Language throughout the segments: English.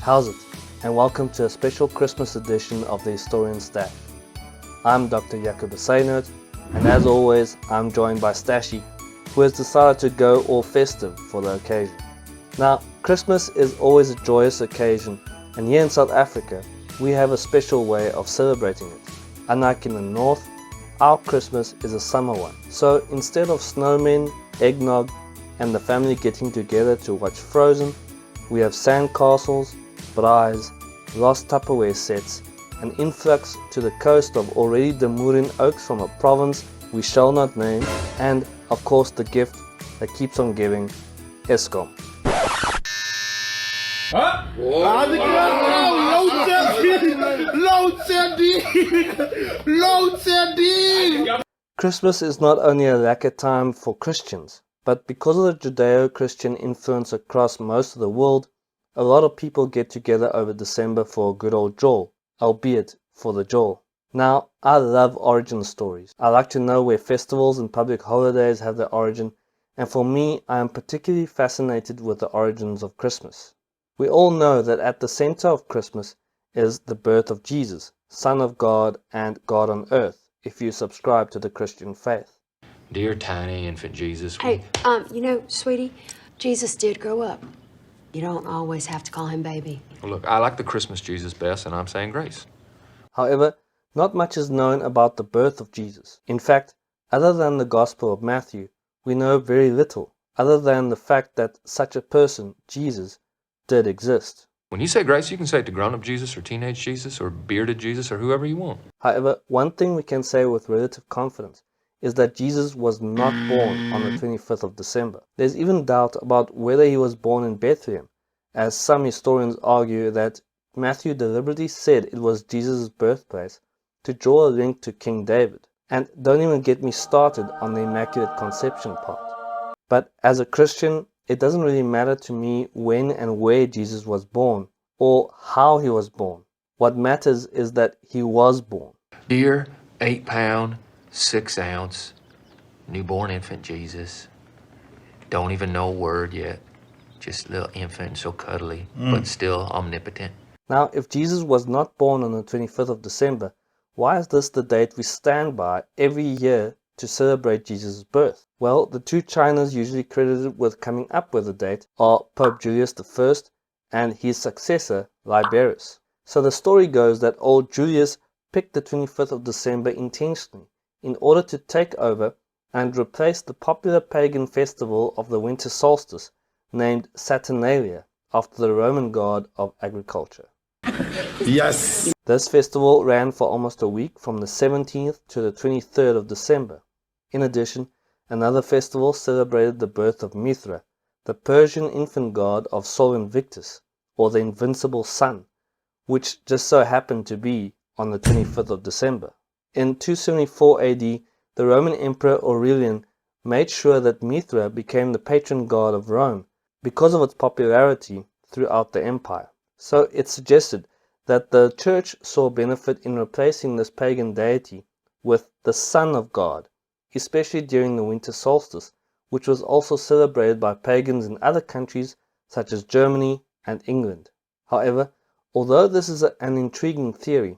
How's it? And welcome to a special Christmas edition of the Historian Stash. I'm Dr. Jacob Seinert, and as always, I'm joined by Stashy, who has decided to go all festive for the occasion. Now, Christmas is always a joyous occasion, and here in South Africa, we have a special way of celebrating it. Unlike in the north, our Christmas is a summer one. So instead of snowmen, eggnog, and the family getting together to watch Frozen, we have sandcastles, braais, lost Tupperware sets, an influx to the coast of already demurring oaks from a province we shall not name, and of course the gift that keeps on giving, Eskom. Loadshedding! Christmas is not only a lacquer time for Christians, but because of the Judeo-Christian influence across most of the world, a lot of people get together over December for a good old jaw, albeit for the jaw. Now, I love origin stories. I like to know where festivals and public holidays have their origin, and for me, I am particularly fascinated with the origins of Christmas. We all know that at the center of Christmas is the birth of Jesus, Son of God and God on earth, if you subscribe to the Christian faith. Dear tiny infant Jesus. Hey, sweetie, Jesus did grow up. You don't always have to call him baby. Well, look, I like the Christmas Jesus best, and I'm saying grace. However, not much is known about the birth of Jesus. In fact, other than the Gospel of Matthew, we know very little, other than the fact that such a person, Jesus, did exist. When you say grace, you can say it to grown-up Jesus or teenage Jesus or bearded Jesus or whoever you want. However, one thing we can say with relative confidence is that Jesus was not born on the 25th of December. There's even doubt about whether he was born in Bethlehem, as some historians argue that Matthew deliberately said it was Jesus' birthplace to draw a link to King David. And don't even get me started on the Immaculate Conception part. But as a Christian, it doesn't really matter to me when and where Jesus was born, or how he was born. What matters is that he was born. Dear 8-pound, 6-ounce, newborn infant Jesus. Don't even know a word yet. Just a little infant, so cuddly, but still omnipotent. Now, if Jesus was not born on the 25th of December, why is this the date we stand by every year to celebrate Jesus' birth? Well, the two Chinas usually credited with coming up with the date are Pope Julius I and his successor, Liberius. So the story goes that old Julius picked the 25th of December intentionally in order to take over and replace the popular pagan festival of the winter solstice named Saturnalia after the Roman god of agriculture. Yes! This festival ran for almost a week from the 17th to the 23rd of December. In addition, another festival celebrated the birth of Mithra, the Persian infant god of Sol Invictus, or the invincible sun, which just so happened to be on the 25th of December. In 274 AD, the Roman Emperor Aurelian made sure that Mithra became the patron god of Rome because of its popularity throughout the empire. So it suggested that the church saw benefit in replacing this pagan deity with the Son of God, especially during the winter solstice, which was also celebrated by pagans in other countries such as Germany and England. However, although this is an intriguing theory,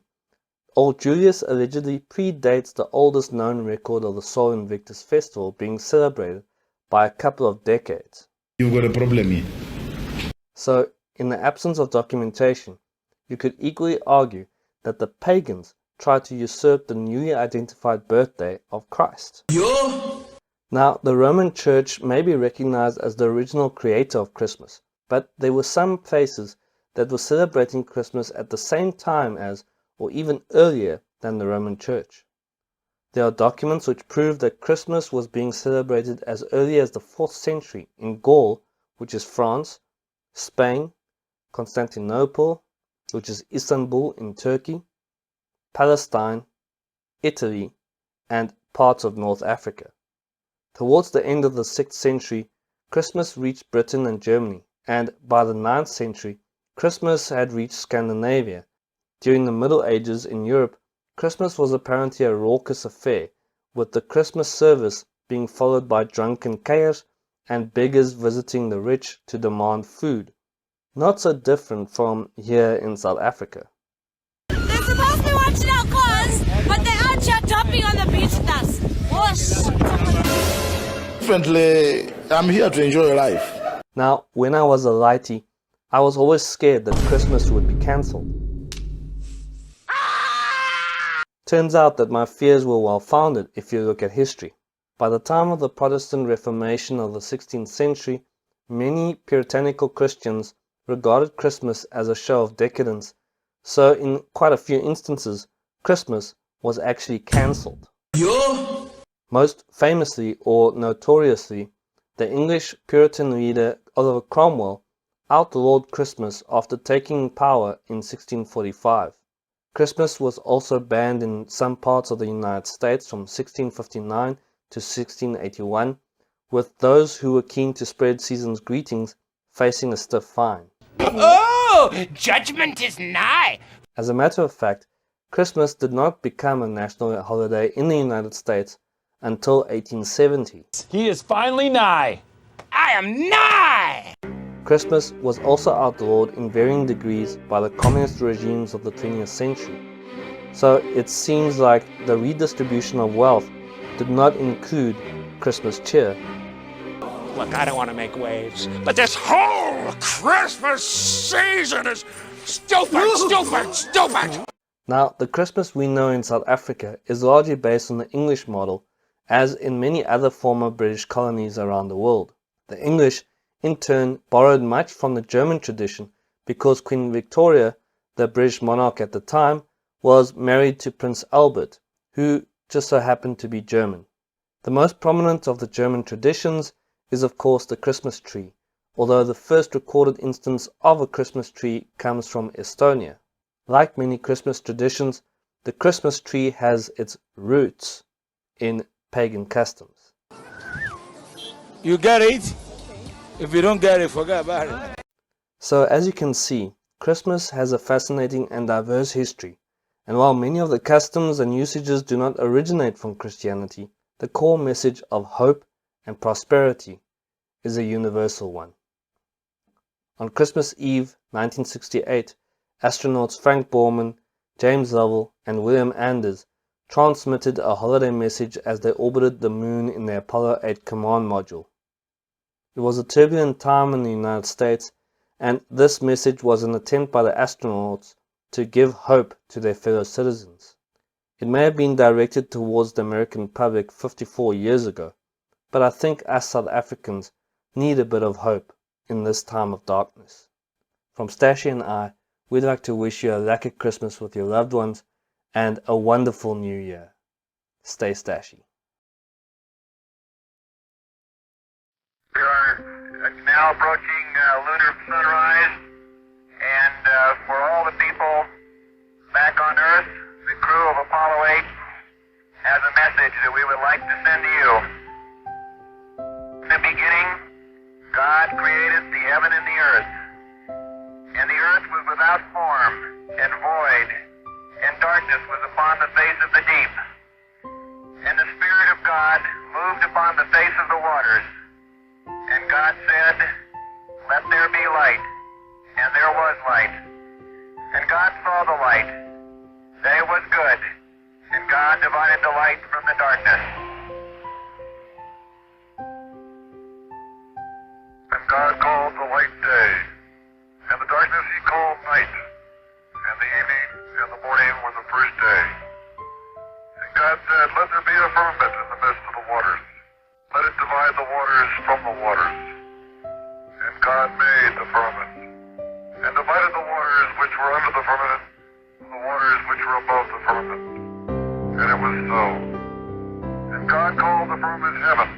old Julius allegedly predates the oldest known record of the Sol Invictus festival being celebrated by a couple of decades. You've got a problem here. So, in the absence of documentation, you could equally argue that the pagans tried to usurp the newly identified birthday of Christ. Now, the Roman Church may be recognized as the original creator of Christmas, but there were some places that were celebrating Christmas at the same time as, or even earlier than the Roman Church. There are documents which prove that Christmas was being celebrated as early as the 4th century in Gaul, which is France, Spain, Constantinople, which is Istanbul in Turkey, Palestine, Italy, and parts of North Africa. Towards the end of the 6th century, Christmas reached Britain and Germany, and by the 9th century, Christmas had reached Scandinavia. During the Middle Ages in Europe, Christmas was apparently a raucous affair, with the Christmas service being followed by drunken chaos and beggars visiting the rich to demand food. Not so different from here in South Africa. They're supposed to be watching out cars, but they're out here jumping on the beach with us. Whoosh! Differently, I'm here to enjoy life. Now, when I was a lighty, I was always scared that Christmas would be cancelled. Turns out that my fears were well founded if you look at history. By the time of the Protestant Reformation of the 16th century, many puritanical Christians regarded Christmas as a show of decadence, so in quite a few instances, Christmas was actually cancelled. Most famously or notoriously, the English Puritan leader Oliver Cromwell outlawed Christmas after taking power in 1645. Christmas was also banned in some parts of the United States from 1659 to 1681, with those who were keen to spread season's greetings facing a stiff fine. Oh, judgment is nigh! As a matter of fact, Christmas did not become a national holiday in the United States until 1870. He is finally nigh! I am nigh! Christmas was also outlawed in varying degrees by the communist regimes of the 20th century. So it seems like the redistribution of wealth did not include Christmas cheer. Look, I don't want to make waves, but this whole Christmas season is stupid! Now, the Christmas we know in South Africa is largely based on the English model, as in many other former British colonies around the world. The English, in turn, borrowed much from the German tradition because Queen Victoria, the British monarch at the time, was married to Prince Albert, who just so happened to be German. The most prominent of the German traditions is of course the Christmas tree, although the first recorded instance of a Christmas tree comes from Estonia. Like many Christmas traditions, the Christmas tree has its roots in pagan customs. You get it? If you don't get it, forget about it. So as you can see, Christmas has a fascinating and diverse history, and while many of the customs and usages do not originate from Christianity, the core message of hope and prosperity is a universal one. On Christmas Eve 1968, astronauts Frank Borman, James Lovell, and William Anders transmitted a holiday message as they orbited the moon in the Apollo 8 command module. It was a turbulent time in the United States, and this message was an attempt by the astronauts to give hope to their fellow citizens. It may have been directed towards the American public 54 years ago, but I think us South Africans need a bit of hope in this time of darkness. From Stashy and I, we'd like to wish you a lucky Christmas with your loved ones and a wonderful new year. Stay Stashy. We are now approaching lunar sunrise, and for all the people back on Earth, the crew of Apollo 8 has a message that we would like to send to you. In the beginning, God created the heaven and the earth. And the earth was without form and void, and darkness was upon the face of the deep. And the Spirit of God moved upon the face of the waters. And God said, "Let there be light." And there was light. And God saw the light, that it was good. And God divided the light from the darkness. And God called the light day, and the darkness he called night. And the evening and the morning were the first day. And God said, "Let there be a firmament in the midst of the waters. Let it divide the waters from the waters." And God made the firmament, and divided the waters which were under the firmament from the waters which were above the firmament. And it was so. And God called the firmament heaven,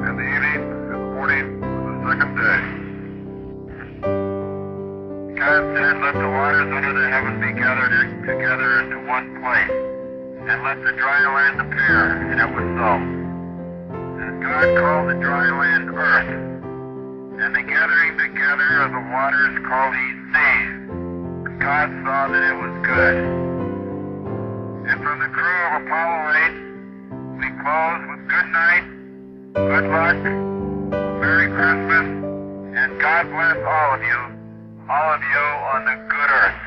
and the evening and the morning were the second day. God said, "Let the waters under the heaven be gathered together into one place, and let the dry land appear." And it was so. And God called the dry land earth, and the gathering together of the waters called he seas. And God saw that it was good. And from the crew of Apollo 8, we close with good night, good luck, Merry Christmas, and God bless all of you. all of you on the good earth.